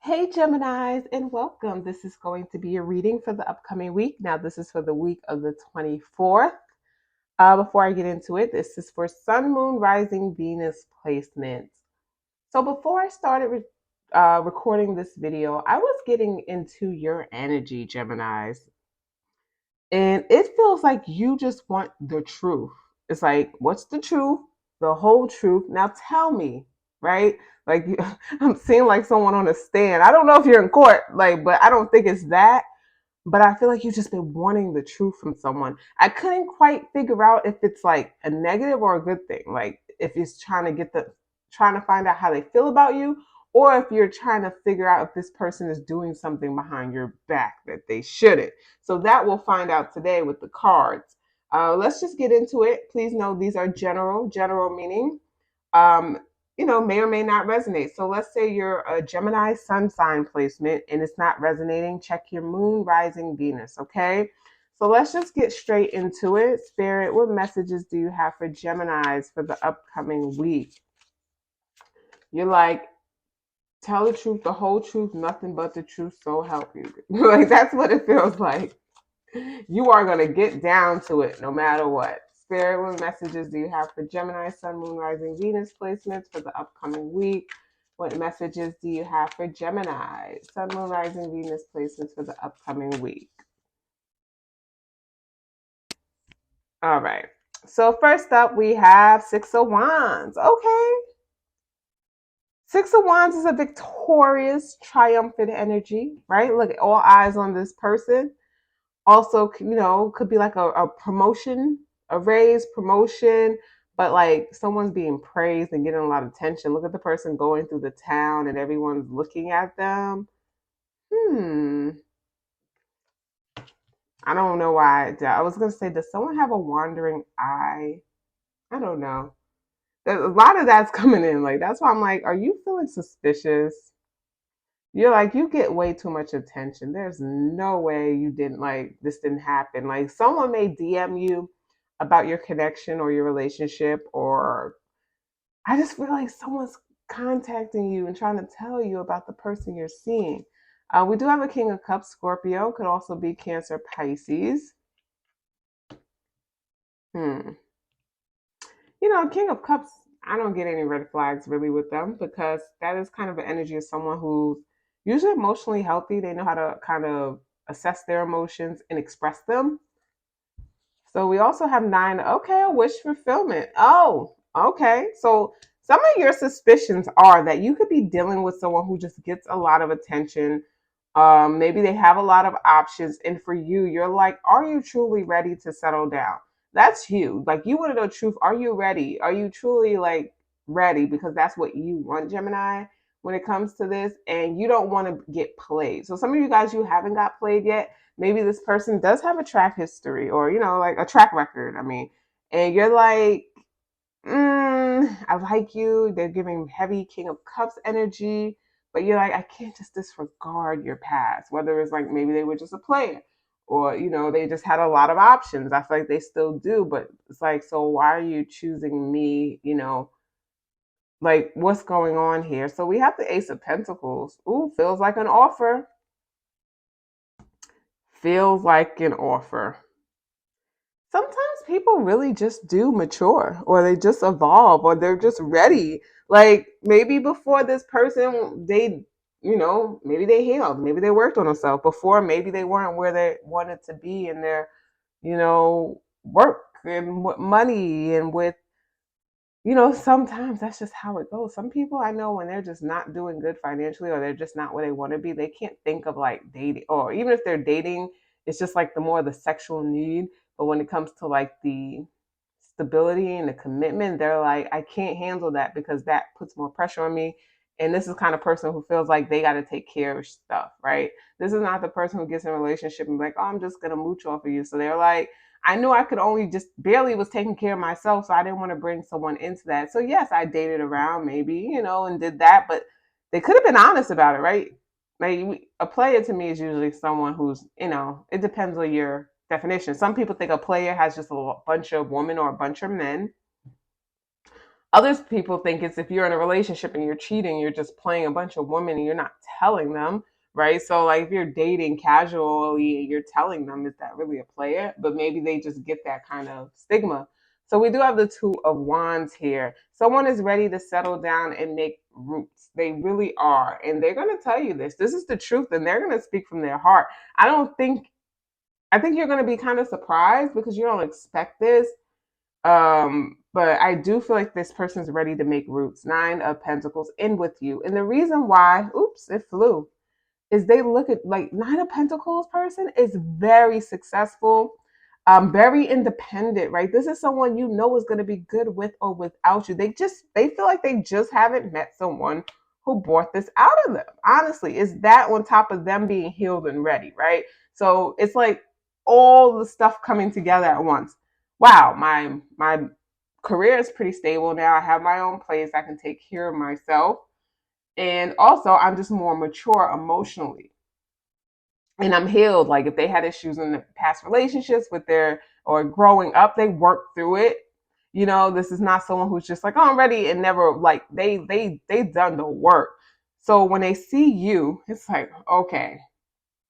Hey Geminis, and welcome. This is going to be a reading for the upcoming week. Now, this is for the week of the 24th. Before I get into it, this is for Sun, Moon, Rising, Venus placements. So, before I started recording this video, I was getting into your energy, Geminis, and it feels like you just want the truth. It's like, what's the truth? The whole truth. Now tell me, right? Like I'm seeing like someone on a stand. I don't know if you're in court, like, but I don't think it's that. But I feel like you've just been wanting the truth from someone. I couldn't quite figure out if it's like a negative or a good thing. Like if it's trying to find out how they feel about you, or if you're trying to figure out if this person is doing something behind your back that they shouldn't. So that we'll find out today with the cards. Let's just get into it. Please know these are general meaning. Um, may or may not resonate. So let's say you're a Gemini sun sign placement and it's not resonating. Check your moon, rising, Venus, okay? So let's just get straight into it. Spirit, what messages do you have for Geminis for the upcoming week? You're like, tell the truth, the whole truth, nothing but the truth, so help you. Like, that's what it feels like. You are going to get down to it no matter what. Spirit, what messages do you have for Gemini, Sun, Moon, Rising, Venus placements for the upcoming week? What messages do you have for Gemini, Sun, Moon, Rising, Venus placements for the upcoming week? All right. So first up, we have Six of Wands. Okay. Six of Wands is a victorious, triumphant energy, right? Look, all eyes on this person. Also, could be like a promotion, a raise, promotion, but like someone's being praised and getting a lot of attention. Look at the person going through the town and everyone's looking at them. I don't know why. I was going to say, does someone have a wandering eye? I don't know. There's a lot of that's coming in. Like, that's why I'm like, are you feeling suspicious? You're like, you get way too much attention. There's no way you didn't like this didn't happen. Like someone may DM you about your connection or your relationship, or I just feel like someone's contacting you and trying to tell you about the person you're seeing. We do have a King of Cups, Scorpio, could also be Cancer, Pisces. Hmm. King of Cups, I don't get any red flags really with them because that is kind of an energy of someone who's usually emotionally healthy. They know how to kind of assess their emotions and express them. So we also have nine. Okay, a wish fulfillment. Oh, okay. So some of your suspicions are that you could be dealing with someone who just gets a lot of attention. Maybe they have a lot of options, and for you, you're like, are you truly ready to settle down? That's you. Like you want to know truth. Are you ready? Are you truly like ready? Because that's what you want, Gemini, when it comes to this, and you don't want to get played. So some of you guys, you haven't got played yet. Maybe this person does have a track history or like a track record. I mean, and you're like, I like you. They're giving heavy King of Cups energy, but you're like, I can't just disregard your past. Whether it's like maybe they were just a player, or they just had a lot of options. I feel like they still do, but it's like, so why are you choosing me? Like what's going on here? So we have the Ace of Pentacles. Ooh, feels like an offer. Feels like an offer. Sometimes people really just do mature or they just evolve or they're just ready. Like maybe before this person, maybe they healed, maybe they worked on themselves before, maybe they weren't where they wanted to be in their, work and with money and with, sometimes that's just how it goes. Some people I know when they're just not doing good financially or they're just not where they want to be, they can't think of like dating or even if they're dating, it's just like the more the sexual need. But when it comes to like the stability and the commitment, they're like, I can't handle that because that puts more pressure on me. And this is the kind of person who feels like they got to take care of stuff, right? This is not the person who gets in a relationship and be like, oh, I'm just going to mooch off of you. So they're like, I knew I could only just barely was taking care of myself. So I didn't want to bring someone into that. So yes, I dated around maybe, and did that, but they could have been honest about it, right? Like a player to me is usually someone who's, it depends on your definition. Some people think a player has just a bunch of women or a bunch of men. Other people think it's if you're in a relationship and you're cheating, you're just playing a bunch of women and you're not telling them, right? So like if you're dating casually and you're telling them, is that really a player? But maybe they just get that kind of stigma. So we do have the Two of Wands here. Someone is ready to settle down and make roots. They really are. And they're going to tell you this. This is the truth and they're going to speak from their heart. I think you're going to be kind of surprised because you don't expect this. But I do feel like this person's ready to make roots. Nine of Pentacles in with you. And the reason why, oops, it flew, is they look at like Nine of Pentacles person is very successful, very independent, right? This is someone you know is going to be good with or without you. They feel like they just haven't met someone who brought this out of them. Honestly, is that on top of them being healed and ready, right? So it's like all the stuff coming together at once. Wow, my career is pretty stable now. I have my own place. I can take care of myself. And also, I'm just more mature emotionally. And I'm healed. Like if they had issues in the past relationships with their or growing up, they worked through it. You know, this is not someone who's just like, oh, I'm ready and never like they've done the work. So when they see you, it's like, okay,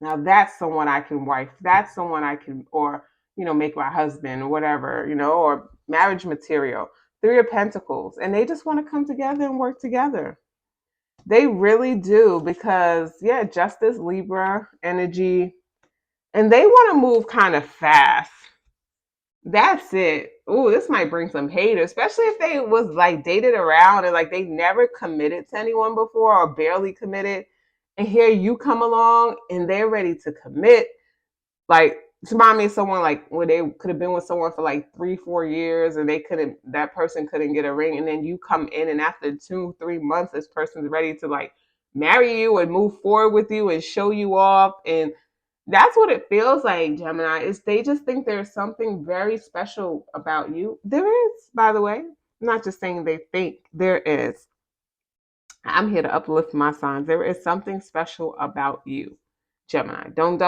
now that's someone I can wife. That's someone I can, or, make my husband or whatever, or marriage material. Three of Pentacles. And they just want to come together and work together. They really do because, yeah, Justice, Libra, energy. And they want to move kind of fast. That's it. Ooh, this might bring some hate, especially if they was like dated around and like they never committed to anyone before or barely committed. And here you come along and they're ready to commit. Like to remind me of someone like where they could have been with someone for like 3-4 years and that person couldn't get a ring. And then you come in and after 2-3 months, this person's ready to like marry you and move forward with you and show you off. And that's what it feels like, Gemini, is they just think there's something very special about you. There is, by the way. I'm not just saying they think, there is. I'm here to uplift my signs. There is something special about you, Gemini. Don't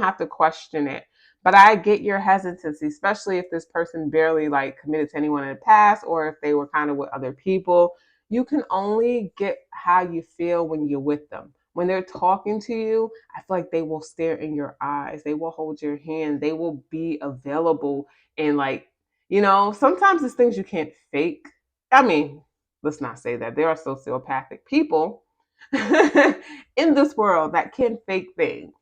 have to question it. But I get your hesitancy, especially if this person barely like committed to anyone in the past or if they were kind of with other people. You can only get how you feel when you're with them. When they're talking to you, I feel like they will stare in your eyes. They will hold your hand. They will be available. And like, sometimes it's things you can't fake. I mean, let's not say that. There are sociopathic people in this world that can fake things.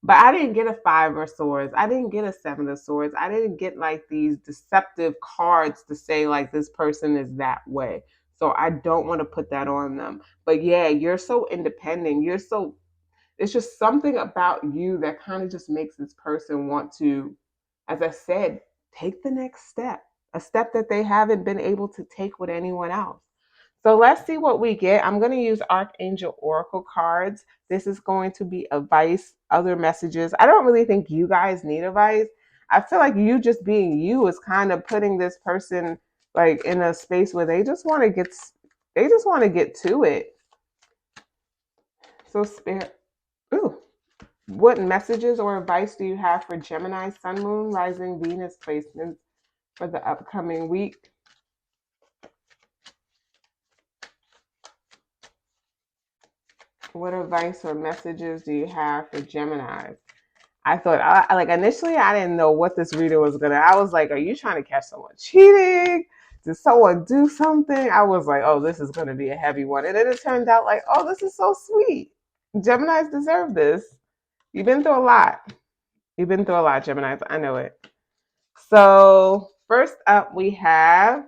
But I didn't get a Five of Swords. I didn't get a Seven of Swords. I didn't get like these deceptive cards to say like this person is that way. So I don't want to put that on them. But yeah, you're so independent. It's just something about you that kind of just makes this person want to, as I said, take the next step, a step that they haven't been able to take with anyone else. So let's see what we get. I'm going to use Archangel Oracle cards. This is going to be advice, other messages. I don't really think you guys need advice. I feel like you just being you is kind of putting this person like in a space where they just want to get to it. So Spirit, ooh, what messages or advice do you have for Gemini, Sun, Moon, Rising, Venus placements for the upcoming week? What advice or messages do you have for Gemini? I thought, like initially, I didn't know what this reader was gonna. I was like, are you trying to catch someone cheating? Did someone do something? I was like, oh, this is gonna be a heavy one. And then it turned out like, oh, this is so sweet. Geminis deserve this. You've been through a lot. You've been through a lot, Geminis. I know it. So first up, we have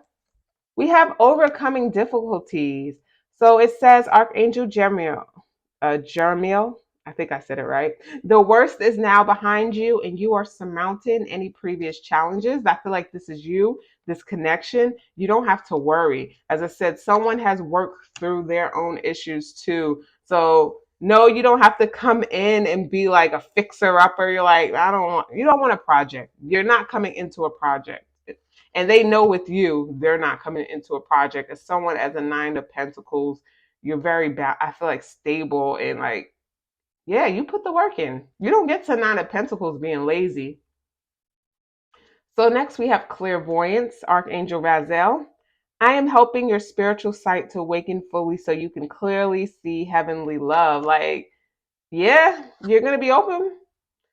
overcoming difficulties. So it says Archangel Jeremiel, I think I said it right. The worst is now behind you and you are surmounting any previous challenges. I feel like this is you, this connection. You don't have to worry. As I said, someone has worked through their own issues too. So no, you don't have to come in and be like a fixer-upper. You're like, you don't want a project. You're not coming into a project. And they know with you, they're not coming into a project. As someone as a Nine of Pentacles, you're very I feel like stable and like, yeah, you put the work in. You don't get to Nine of Pentacles being lazy. So next we have clairvoyance, Archangel Raziel. I am helping your spiritual sight to awaken fully so you can clearly see heavenly love. Like, yeah, you're going to be open.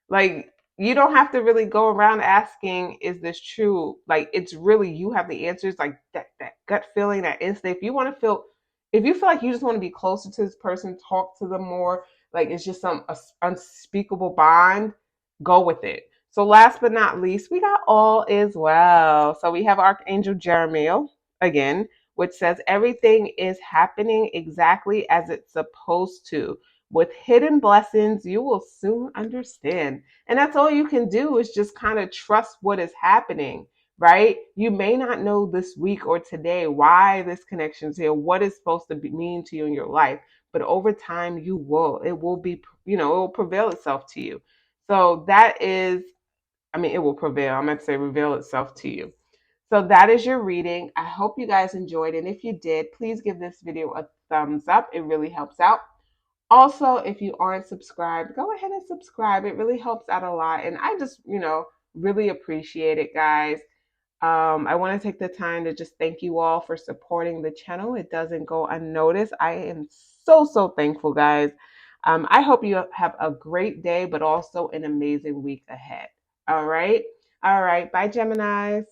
Like, you don't have to really go around asking, is this true? Like, it's really, you have the answers, like that gut feeling, that instinct. If you want to feel, if you feel like you just want to be closer to this person, talk to them more, like it's just some unspeakable bond, go with it. So last but not least, we got all is well. So we have Archangel Jeremiel again, which says everything is happening exactly as it's supposed to. With hidden blessings, you will soon understand. And that's all you can do is just kind of trust what is happening, right? You may not know this week or today why this connection is here, what it's supposed to mean to you in your life, but over time you will. It will be, it will prevail itself to you. So that is, I mean, it will prevail. I'm going to say reveal itself to you. So that is your reading. I hope you guys enjoyed. And if you did, please give this video a thumbs up. It really helps out. Also, if you aren't subscribed, go ahead and subscribe. It really helps out a lot. And I just, really appreciate it, guys. I want to take the time to just thank you all for supporting the channel. It doesn't go unnoticed. I am so thankful, guys. I hope you have a great day, but also an amazing week ahead. All right. All right. Bye, Geminis.